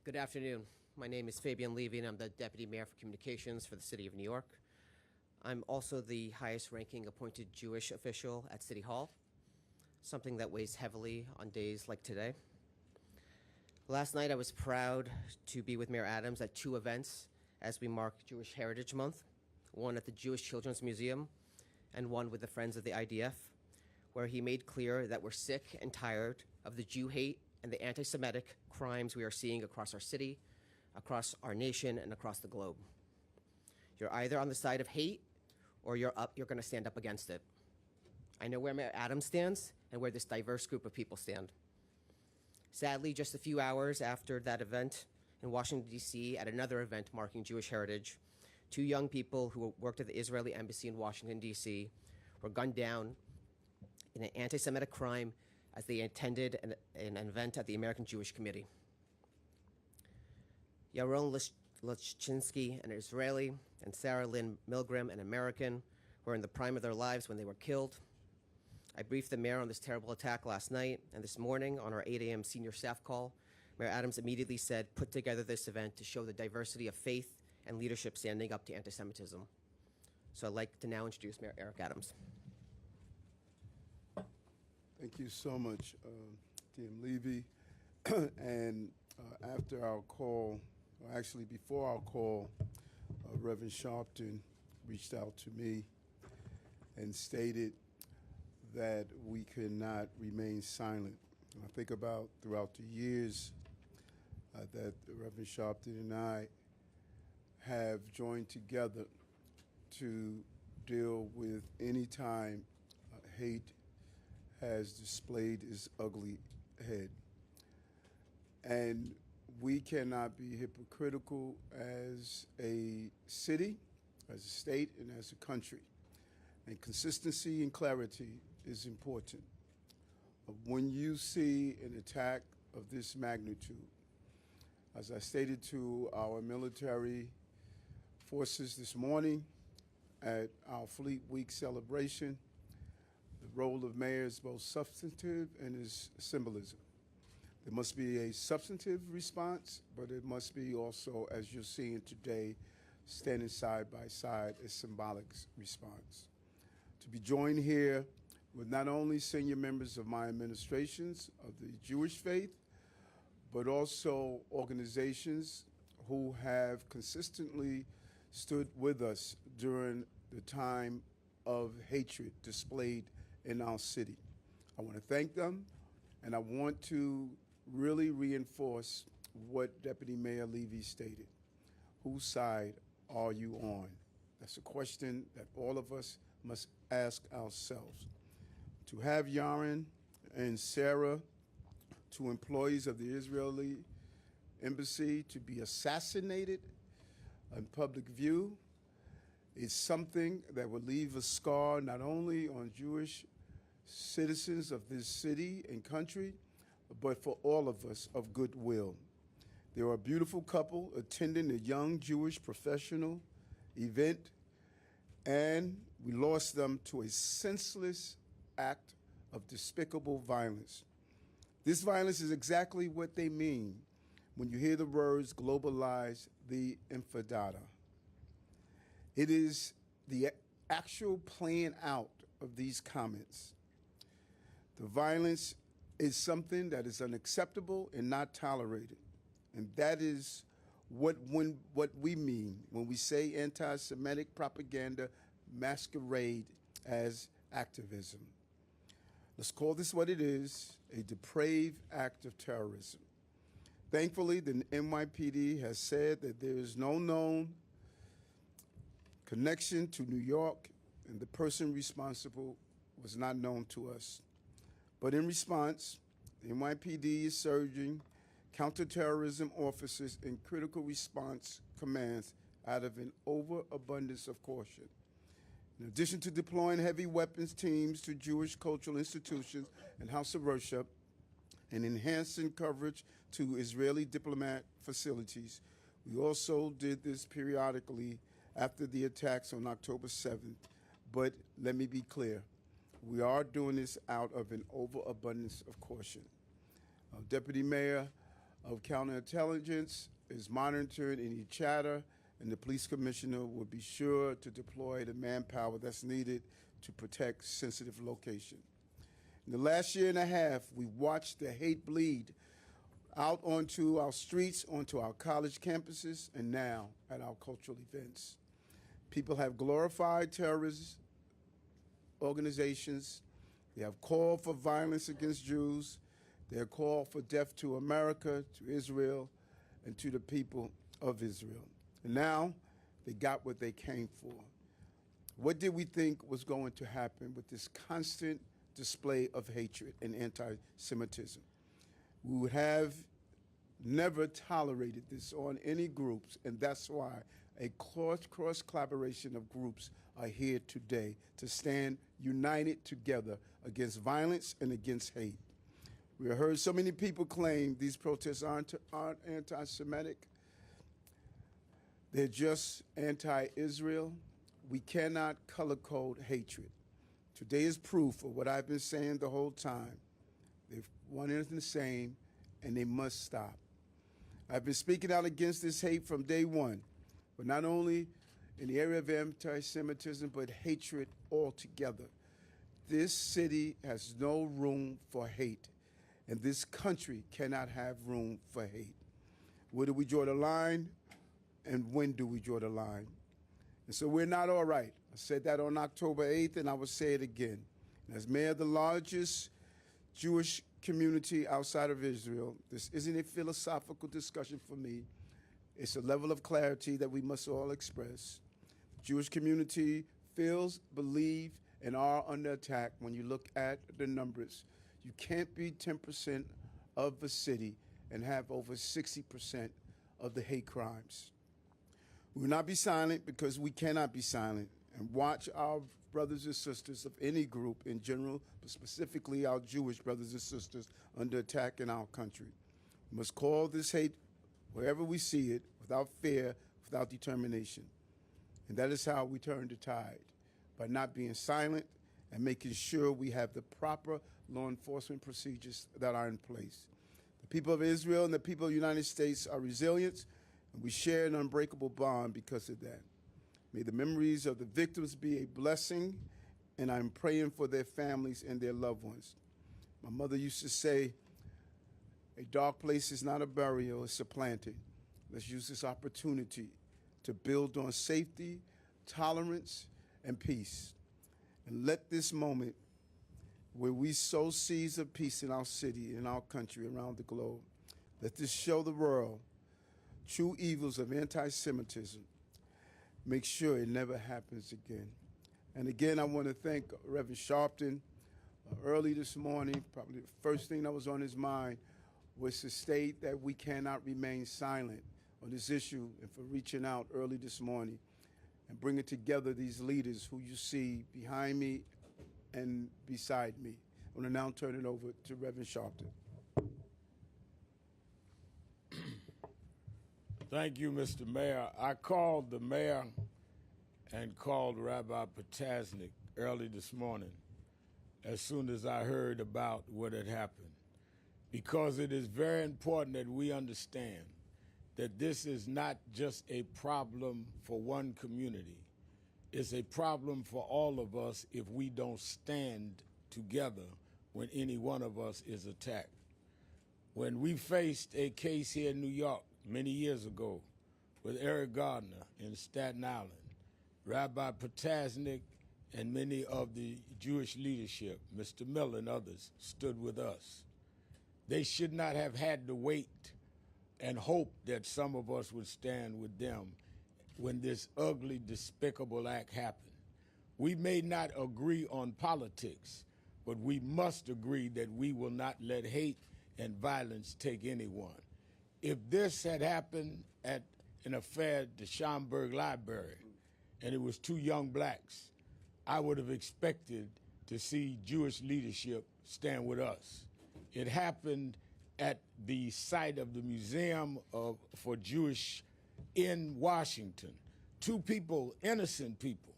Good afternoon. My name is Fabian Levy, and I'm the Deputy Mayor for Communications for the City of New York. I'm also the highest-ranking appointed Jewish official at City Hall, something that weighs heavily on days like today. Last night, I was proud to be with Mayor Adams at two events as we mark Jewish Heritage Month, one at the Jewish Children's Museum and one with the Friends of the IDF, where he made clear that we're sick and tired of the Jew hate and the anti-Semitic crimes we are seeing across our city, across our nation, and across the globe. You're either on the side of hate or you're going to stand up against it. I know where Mayor Adams stands and where this diverse group of people stand. Sadly, just a few hours after that event in Washington, D.C., at another event marking Jewish heritage, two young people who worked at the Israeli embassy in Washington, D.C., were gunned down in an anti-Semitic crime as they attended an event at the American Jewish Committee. Yaron Leshchinsky, an Israeli, and Sarah Lynn Milgram, an American, were in the prime of their lives when they were killed. I briefed the mayor on this terrible attack last night, and this morning on our 8 a.m. senior staff call, Mayor Adams immediately said, put together this event to show the diversity of faith and leadership standing up to anti-Semitism. So I'd like to now introduce Mayor Eric Adams. Thank you so much, DM Levy. And after our call, or actually before our call, Reverend Sharpton reached out to me and stated that we could not remain silent. And I think about throughout the years that Reverend Sharpton and I have joined together to deal with any time hate has displayed its ugly head. And we cannot be hypocritical as a city, as a state, and as a country. And consistency and clarity is important. When you see an attack of this magnitude, as I stated to our military forces this morning at our Fleet Week celebration, the role of mayor is both substantive and is symbolism. There must be a substantive response, but it must be also, as you're seeing today, standing side by side, a symbolic response. To be joined here with not only senior members of my administrations of the Jewish faith, but also organizations who have consistently stood with us during the time of hatred displayed in our city. I want to thank them, and I want to really reinforce what Deputy Mayor Levy stated. Whose side are you on? That's a question that all of us must ask ourselves. To have Yaron and Sarah, two employees of the Israeli embassy, to be assassinated in public view is something that will leave a scar not only on Jewish citizens of this city and country, but for all of us of goodwill. They were a beautiful couple attending a young Jewish professional event, and we lost them to a senseless act of despicable violence. This violence is exactly what they mean when you hear the words globalize the infidada. It is the actual playing out of these comments. The violence is something that is unacceptable and not tolerated. And that is what we mean when we say anti-Semitic propaganda masquerade as activism. Let's call this what it is, a depraved act of terrorism. Thankfully, the NYPD has said that there is no known connection to New York, and the person responsible was not known to us. But in response, the NYPD is surging counterterrorism officers and critical response commands out of an overabundance of caution. In addition to deploying heavy weapons teams to Jewish cultural institutions and house of worship, and enhancing coverage to Israeli diplomat facilities, we also did this periodically after the attacks on October 7th. But let me be clear, we are doing this out of an overabundance of caution. Deputy Mayor, of Counterintelligence is monitoring any chatter, and the police commissioner will be sure to deploy the manpower that's needed to protect sensitive locations. In the last year and a half, we've watched the hate bleed out onto our streets, onto our college campuses, and now at our cultural events. People have glorified terrorist organizations. They have called for violence against Jews. They have called for death to America, to Israel, and to the people of Israel. And now they got what they came for. What did we think was going to happen with this constant display of hatred and anti-Semitism? We would have never tolerated this on any groups, and that's why a cross collaboration of groups are here today to stand united together against violence and against hate. We have heard so many people claim these protests aren't anti-Semitic. They're just anti-Israel. We cannot color code hatred. Today is proof of what I've been saying the whole time. They're one and the same, and they must stop. I've been speaking out against this hate from day one, but not only in the area of anti-Semitism, but hatred altogether. This city has no room for hate, and this country cannot have room for hate. Where do we draw the line, and when do we draw the line? And so we're not all right. I said that on October 8th, and I will say it again. As mayor of the largest Jewish community outside of Israel, this isn't a philosophical discussion for me. It's a level of clarity that we must all express. The Jewish community feels, believe, and are under attack when you look at the numbers. You can't be 10% of the city and have over 60% of the hate crimes. We will not be silent because we cannot be silent, and watch our brothers and sisters of any group in general, but specifically our Jewish brothers and sisters under attack in our country. We must call this hate wherever we see it, without fear, without determination. And that is how we turn the tide, by not being silent and making sure we have the proper law enforcement procedures that are in place. The people of Israel and the people of the United States are resilient, and we share an unbreakable bond because of that. May the memories of the victims be a blessing, and I'm praying for their families and their loved ones. My mother used to say, a dark place is not a burial, it's a planting. Let's use this opportunity to build on safety, tolerance, and peace. And let this moment where we sow seeds of peace in our city, in our country, around the globe, let this show the world true evils of anti-Semitism. Make sure it never happens again. And again, I want to thank Reverend Sharpton. Early this morning, probably the first thing that was on his mind was to state that we cannot remain silent on this issue, and for reaching out early this morning and bringing together these leaders who you see behind me and beside me. I want to now turn it over to Reverend Sharpton. Thank you, Mr. Mayor. I called the mayor and called Rabbi Potasnik early this morning as soon as I heard about what had happened, because it is very important that we understand that this is not just a problem for one community. It's a problem for all of us if we don't stand together when any one of us is attacked. When we faced a case here in New York many years ago with Eric Gardner in Staten Island, Rabbi Potasnik and many of the Jewish leadership, Mr. Miller and others, stood with us. They should not have had to wait and hope that some of us would stand with them when this ugly, despicable act happened. We may not agree on politics, but we must agree that we will not let hate and violence take anyone. If this had happened at an affair at the Schomburg Library and it was two young blacks, I would have expected to see Jewish leadership stand with us. It happened at the site of the Museum for Jewish in Washington. Two people, innocent people,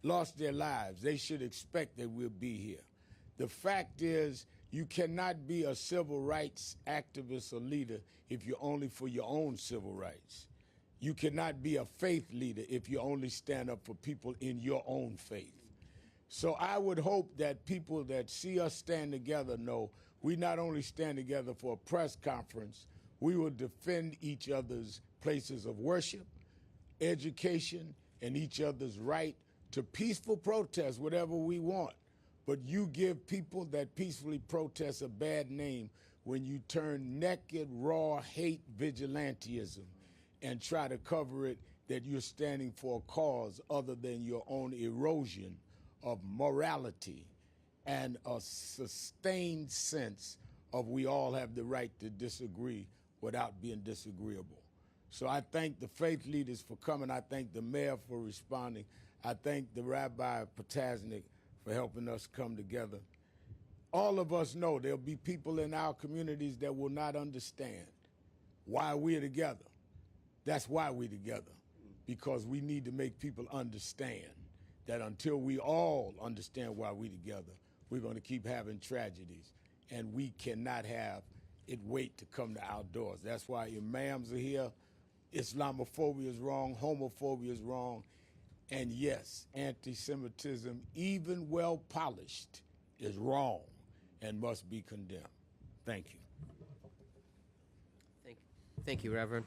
lost their lives. They should expect that we'll be here. The fact is You cannot be a civil rights activist or leader if you're only for your own civil rights. You cannot be a faith leader if you only stand up for people in your own faith. So I would hope that people that see us stand together know we not only stand together for a press conference, we will defend each other's places of worship, education, and each other's right to peaceful protest, whatever we want. But you give people that peacefully protest a bad name when you turn naked, raw hate vigilantism and try to cover it that you're standing for a cause other than your own erosion of morality and a sustained sense of we all have the right to disagree without being disagreeable. So I thank the faith leaders for coming. I thank the mayor for responding. I thank the Rabbi Potasnik for helping us come together. All of us know there'll be people in our communities that will not understand why we're together. That's why we're together, because we need to make people understand that until we all understand why we're together, we're going to keep having tragedies, and we cannot have it wait to come to our doors. That's why imams are here. Islamophobia is wrong. Homophobia is wrong. And yes, anti-Semitism, even well-polished, is wrong and must be condemned. Thank you. Thank you, Reverend.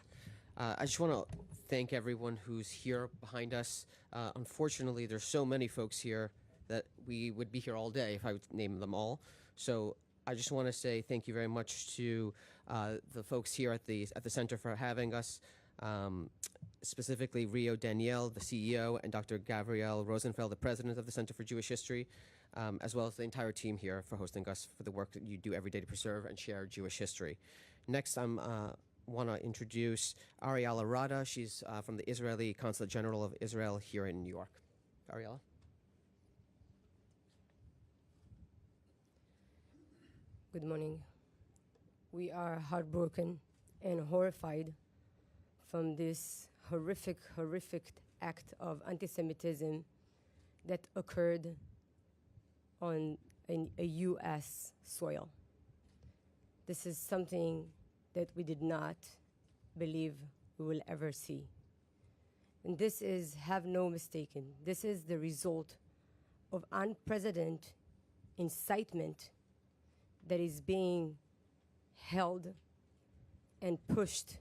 I just want to thank everyone who's here behind us. Unfortunately, there's so many folks here that we would be here all day if I would name them all. So I just want to say thank you very much to the folks here at the center for having us, specifically Rio Danielle, the CEO, and Dr. Gabrielle Rosenfeld, the president of the Center for Jewish History, as well as the entire team here for hosting us for the work that you do every day to preserve and share Jewish history. Next, I'm want to introduce Ariella Rada. She's from the Israeli Consulate General of Israel here in New York. Ariella? Good morning. We are heartbroken and horrified from this horrific act of anti-Semitism that occurred on a U.S. soil. This is something that we did not believe we will ever see. And this is, have no mistaken, this is the result of unprecedented incitement that is being held and pushed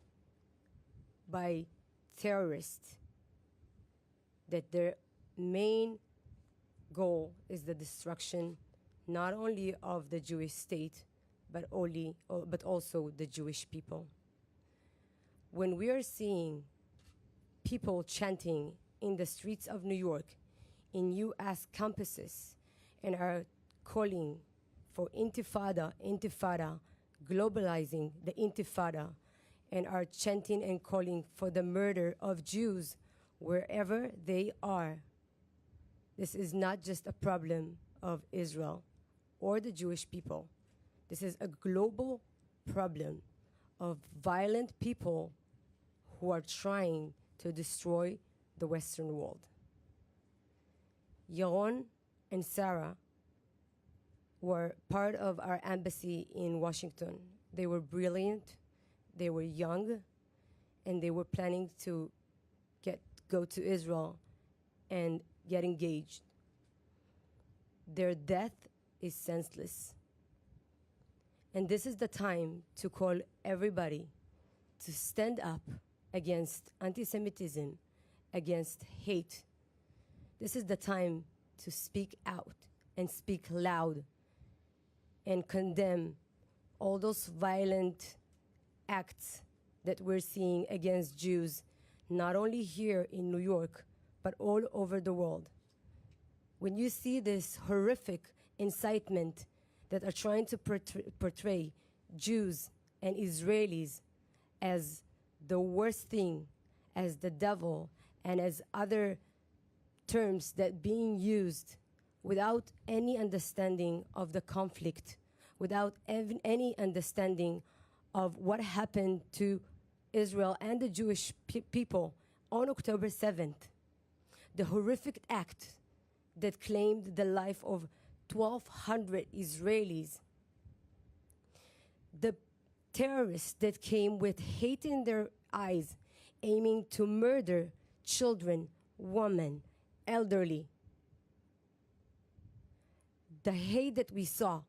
by terrorists, that their main goal is the destruction not only of the Jewish state, but also the Jewish people. When we are seeing people chanting in the streets of New York, in U.S. campuses, and are calling for intifada, globalizing the intifada, and are chanting and calling for the murder of Jews wherever they are, this is not just a problem of Israel or the Jewish people. This is a global problem of violent people who are trying to destroy the Western world. Yaron and Sarah were part of our embassy in Washington. They were brilliant, they were young, and they were planning to go to Israel and get engaged. Their death is senseless. And this is the time to call everybody to stand up against anti-Semitism, against hate. This is the time to speak out and speak loud and condemn all those violent acts that we're seeing against Jews, not only here in New York, but all over the world. When you see this horrific incitement that are trying to portray Jews and Israelis as the worst thing, as the devil, and as other terms that being used without any understanding of the conflict, without any understanding of what happened to Israel and the Jewish people on October 7th, the horrific act that claimed the life of 1,200 Israelis terrorists that came with hate in their eyes, aiming to murder children, women, elderly. The hate that we saw,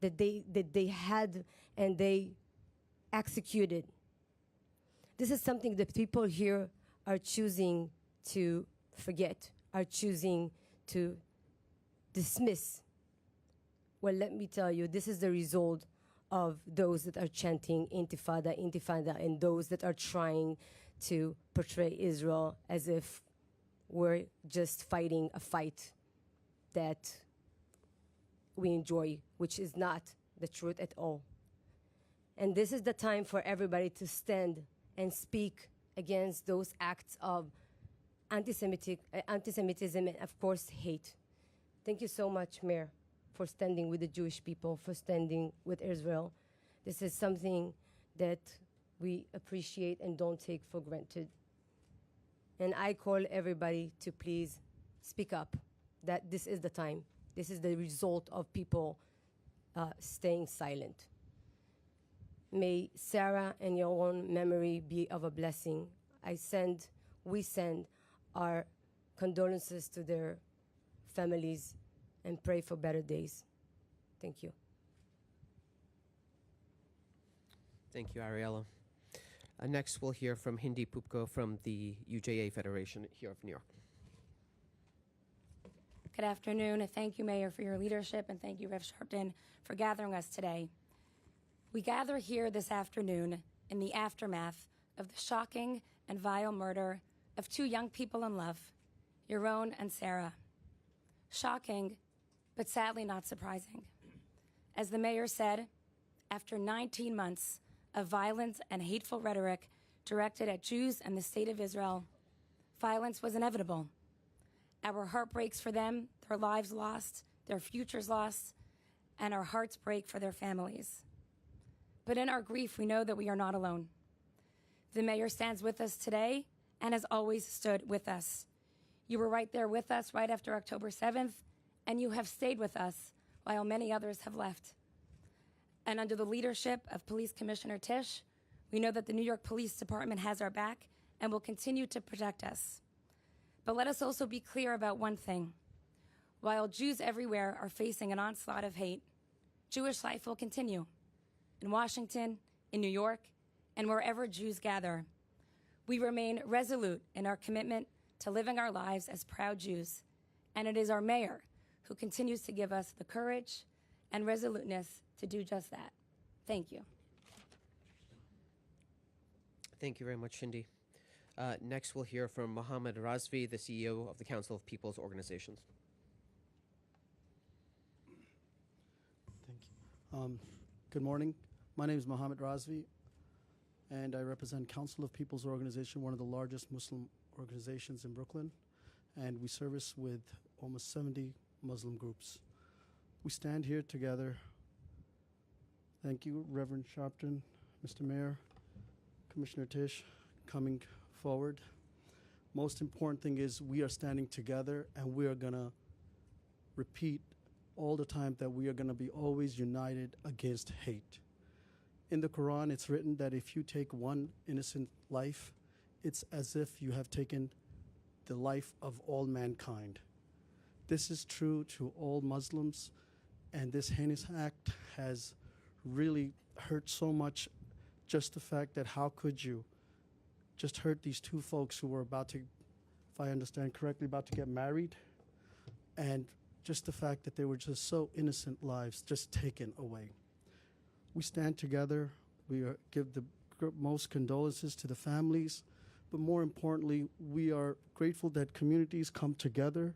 that they had and they executed. This is something that people here are choosing to forget, are choosing to dismiss. Well, let me tell you, this is the result of those that are chanting intifada, intifada, and those that are trying to portray Israel as if we're just fighting a fight that we enjoy, which is not the truth at all. And this is the time for everybody to stand and speak against those acts of antisemitism and, of course, hate. Thank you so much, Mayor, for standing with the Jewish people, for standing with Israel. This is something that we appreciate and don't take for granted. And I call everybody to please speak up, that this is the time. This is the result of people staying silent. May Sarah and your own memory be of a blessing. We send our condolences to their families and pray for better days. Thank you. Thank you, Ariella. Next, we'll hear from Hindi Pupko from the UJA Federation here of New York. Good afternoon, and thank you, Mayor, for your leadership, and thank you, Rev. Sharpton, for gathering us today. We gather here this afternoon in the aftermath of the shocking and vile murder of two young people in love, Yaron and Sarah. Shocking, but sadly not surprising. As the mayor said, after 19 months of violent and hateful rhetoric directed at Jews and the state of Israel, violence was inevitable. Our heart breaks for them, their lives lost, their futures lost, and our hearts break for their families. But in our grief, we know that we are not alone. The mayor stands with us today and has always stood with us. You were right there with us right after October 7th, and you have stayed with us while many others have left. And under the leadership of Police Commissioner Tisch, we know that the New York Police Department has our back and will continue to protect us. But let us also be clear about one thing. While Jews everywhere are facing an onslaught of hate, Jewish life will continue. In Washington, in New York, and wherever Jews gather. We remain resolute in our commitment to living our lives as proud Jews, and it is our mayor who continues to give us the courage and resoluteness to do just that. Thank you. Thank you very much, Hindi. Next, we'll hear from Mohammed Razvi, the CEO of the Council of People's Organizations. Thank you. Good morning. My name is Mohammed Razvi, and I represent Council of People's Organization, one of the largest Muslim organizations in Brooklyn, and we service with almost 70 Muslim groups. We stand here together. Thank you, Reverend Sharpton, Mr. Mayor, Commissioner Tisch, coming forward. Most important thing is we are standing together, and we are going to repeat all the time that we are going to be always united against hate. In the Quran, it's written that if you take one innocent life, it's as if you have taken the life of all mankind. This is true to all Muslims, and this heinous act has really hurt so much. Just the fact that how could you just hurt these two folks who were about to, if I understand correctly, about to get married, and just the fact that they were just so innocent lives just taken away. We stand together. We give the most condolences to the families, but more importantly, we are grateful that communities come together,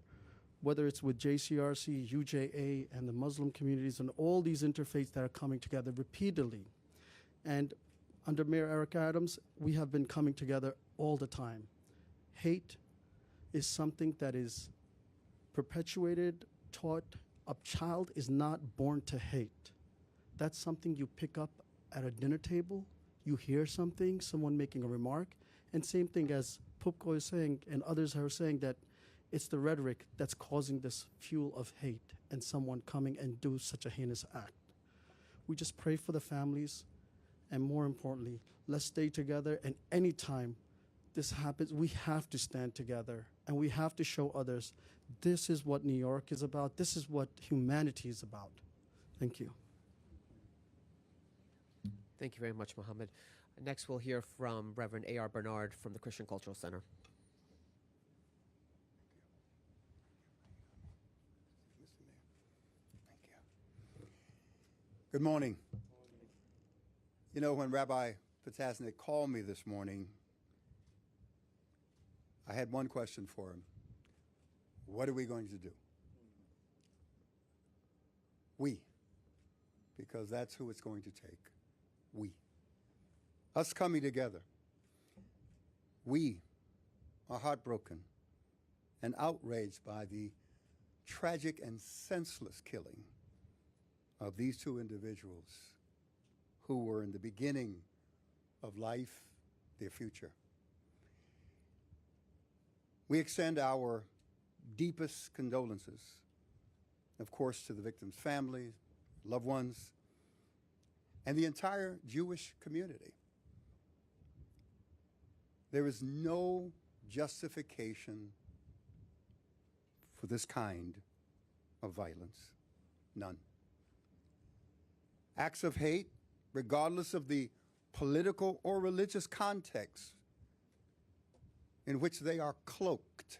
whether it's with JCRC, UJA, and the Muslim communities, and all these interfaiths that are coming together repeatedly. And under Mayor Eric Adams, we have been coming together all the time. Hate is something that is perpetuated, taught. A child is not born to hate. That's something you pick up at a dinner table. You hear something, someone making a remark, and same thing as Pupko is saying and others are saying, that it's the rhetoric that's causing this fuel of hate and someone coming and do such a heinous act. We just pray for the families. And more importantly, let's stay together. And anytime this happens, we have to stand together and we have to show others this is what New York is about. This is what humanity is about. Thank you. Thank you very much, Mohammed. Next, we'll hear from Reverend A.R. Bernard from the Christian Cultural Center. Thank you. Good morning. You know, when Rabbi Potasnik called me this morning, I had one question for him. What are we going to do? We, because that's who it's going to take. We. Us coming together. We are heartbroken and outraged by the tragic and senseless killing of these two individuals who were in the beginning of life, their future. We extend our deepest condolences, of course, to the victims' families, loved ones, and the entire Jewish community. There is no justification for this kind of violence, none. Acts of hate, regardless of the political or religious context in which they are cloaked,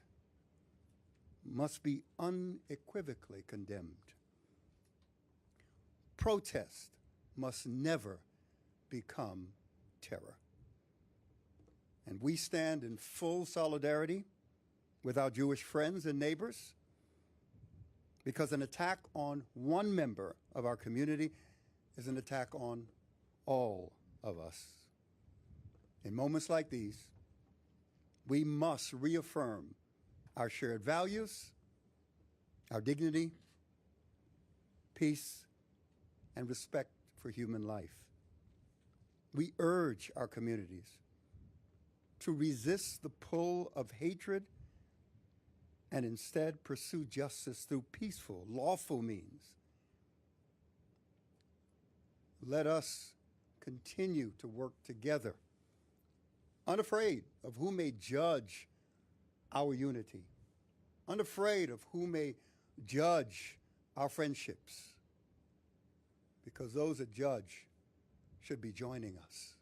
must be unequivocally condemned. Protest must never become terror. And we stand in full solidarity with our Jewish friends and neighbors, because an attack on one member of our community is an attack on all of us. In moments like these, we must reaffirm our shared values, our dignity, peace, and respect for human life. We urge our communities to resist the pull of hatred and instead pursue justice through peaceful, lawful means. Let us continue to work together, unafraid of who may judge our unity, unafraid of who may judge our friendships, because those that judge should be joining us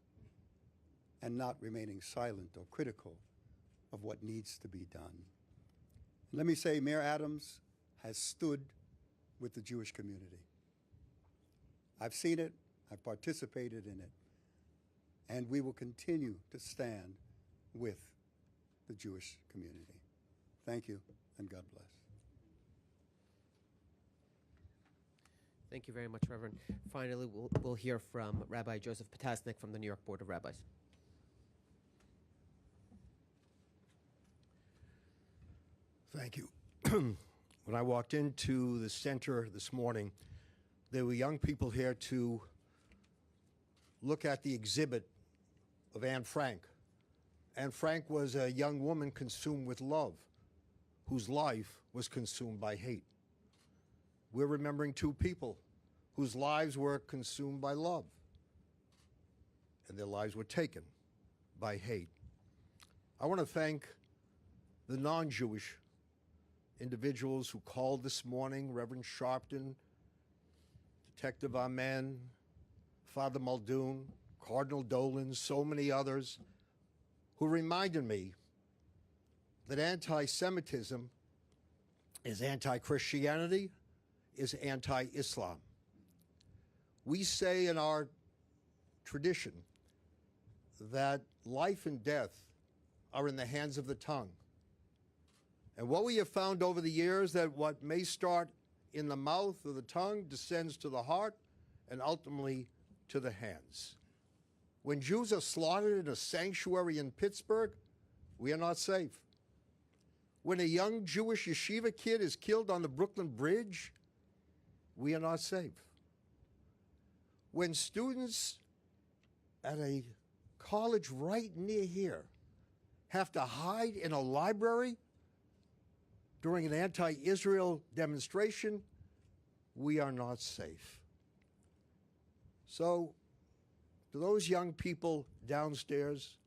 and not remaining silent or critical of what needs to be done. Let me say, Mayor Adams has stood with the Jewish community. I've seen it, I've participated in it, and we will continue to stand with the Jewish community. Thank you, and God bless. Thank you very much, Reverend. Finally, we'll hear from Rabbi Joseph Potasnik from the New York Board of Rabbis. Thank you. When I walked into the center this morning, there were young people here to look at the exhibit of Anne Frank. Anne Frank was a young woman consumed with love, whose life was consumed by hate. We're remembering two people whose lives were consumed by love, and their lives were taken by hate. I want to thank the non-Jewish individuals who called this morning, Reverend Sharpton, Detective Amen, Father Muldoon, Cardinal Dolan, so many others, who reminded me that anti-Semitism is anti-Christianity, is anti-Islam. We say in our tradition that life and death are in the hands of the tongue. And what we have found over the years, that what may start in the mouth or the tongue descends to the heart and ultimately to the hands. When Jews are slaughtered in a sanctuary in Pittsburgh, we are not safe. When a young Jewish yeshiva kid is killed on the Brooklyn Bridge, we are not safe. When students at a college right near here have to hide in a library during an anti-Israel demonstration, we are not safe. So to those young people downstairs,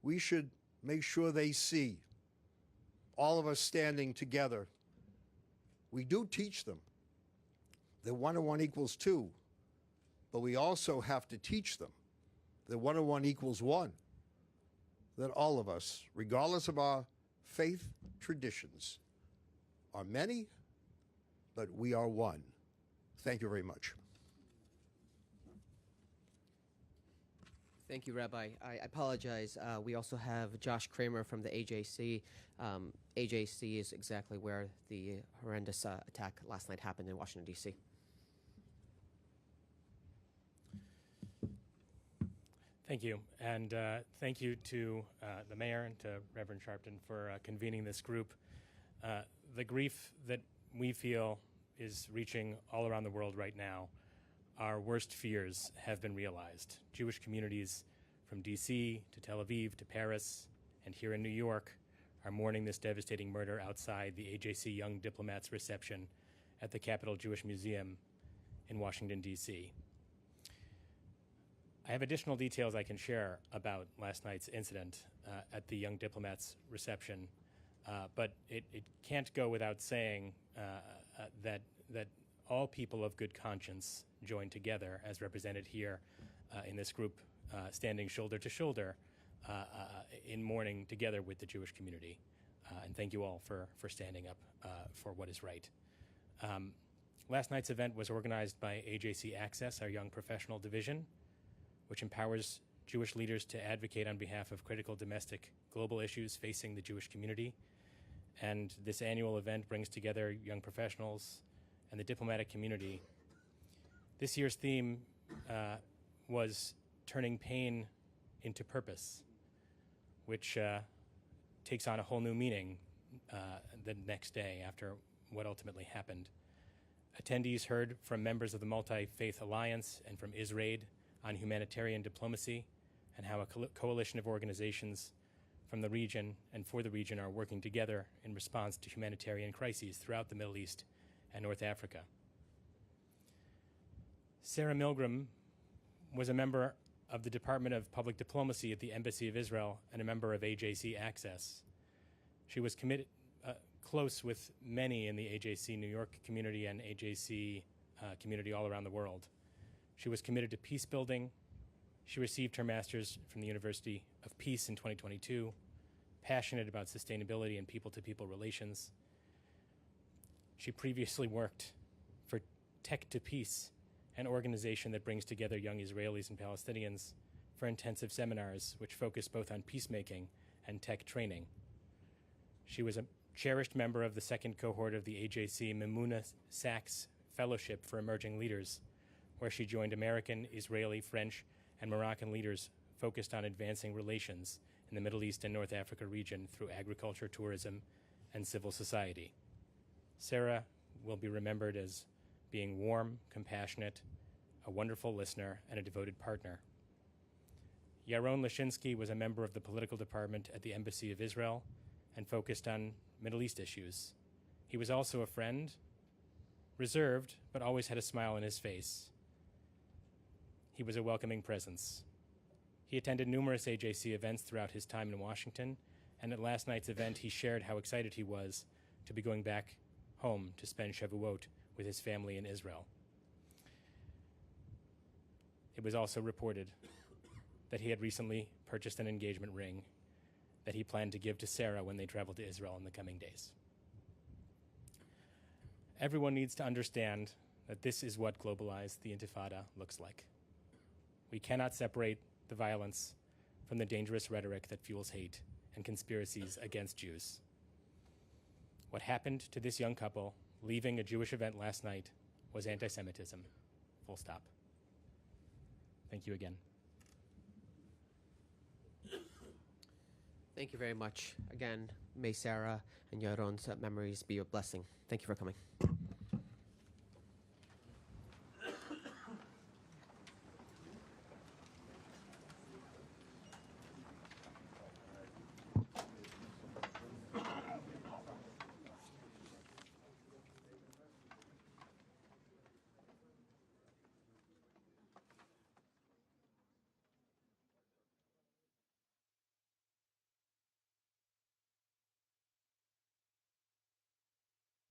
we should make sure they see all of us standing together. We do teach them that 1 and 1 equals 2, but we also have to teach them that 1 and 1 equals 1, that all of us, regardless of our faith traditions, are many, but we are one. Thank you very much. Thank you, Rabbi. I apologize. We also have Josh Kramer from the AJC. AJC is exactly where the horrendous attack last night happened in Washington, D.C. Thank you. And thank you to the mayor and to Reverend Sharpton for convening this group. The grief that we feel is reaching all around the world right now, our worst fears have been realized. Jewish communities from D.C. to Tel Aviv to Paris and here in New York are mourning this devastating murder outside the AJC Young Diplomats reception at the Capitol Jewish Museum in Washington, D.C. I have additional details I can share about last night's incident at the Young Diplomats reception, but it can't go without saying that all people of good conscience join together, as represented here in this group, standing shoulder to shoulder in mourning together with the Jewish community. And thank you all for standing up for what is right. Last night's event was organized by AJC Access, our young professional division, which empowers Jewish leaders to advocate on behalf of critical domestic global issues facing the Jewish community. And this annual event brings together young professionals and the diplomatic community. This year's theme was turning pain into purpose, which takes on a whole new meaning the next day after what ultimately happened. Attendees heard from members of the Multi-Faith Alliance and from ISRAID on humanitarian diplomacy and how a coalition of organizations from the region and for the region are working together in response to humanitarian crises throughout the Middle East and North Africa. Sarah Milgram was a member of the Department of Public Diplomacy at the Embassy of Israel and a member of AJC Access. She was close with many in the AJC New York community and AJC community all around the world. She was committed to peace building. She received her master's from the University of Peace in 2022, passionate about sustainability and people-to-people relations. She previously worked for Tech to Peace, an organization that brings together young Israelis and Palestinians for intensive seminars which focus both on peacemaking and tech training. She was a cherished member of the second cohort of the AJC Mimuna Sachs Fellowship for Emerging Leaders, where she joined American, Israeli, French, and Moroccan leaders focused on advancing relations in the Middle East and North Africa region through agriculture, tourism, and civil society. Sarah will be remembered as being warm, compassionate, a wonderful listener, and a devoted partner. Yaron Lashinsky was a member of the political department at the Embassy of Israel and focused on Middle East issues. He was also a friend, reserved, but always had a smile on his face. He was a welcoming presence. He attended numerous AJC events throughout his time in Washington, and at last night's event, he shared how excited he was to be going back home to spend Shavuot with his family in Israel. It was also reported that he had recently purchased an engagement ring that he planned to give to Sarah when they traveled to Israel in the coming days. Everyone needs to understand that this is what globalized the Intifada looks like. We cannot separate the violence from the dangerous rhetoric that fuels hate and conspiracies against Jews. What happened to this young couple leaving a Jewish event last night was anti-Semitism. Full stop. Thank you again. Thank you very much. Again, may Sarah and Yaron's memories be a blessing. Thank you for coming.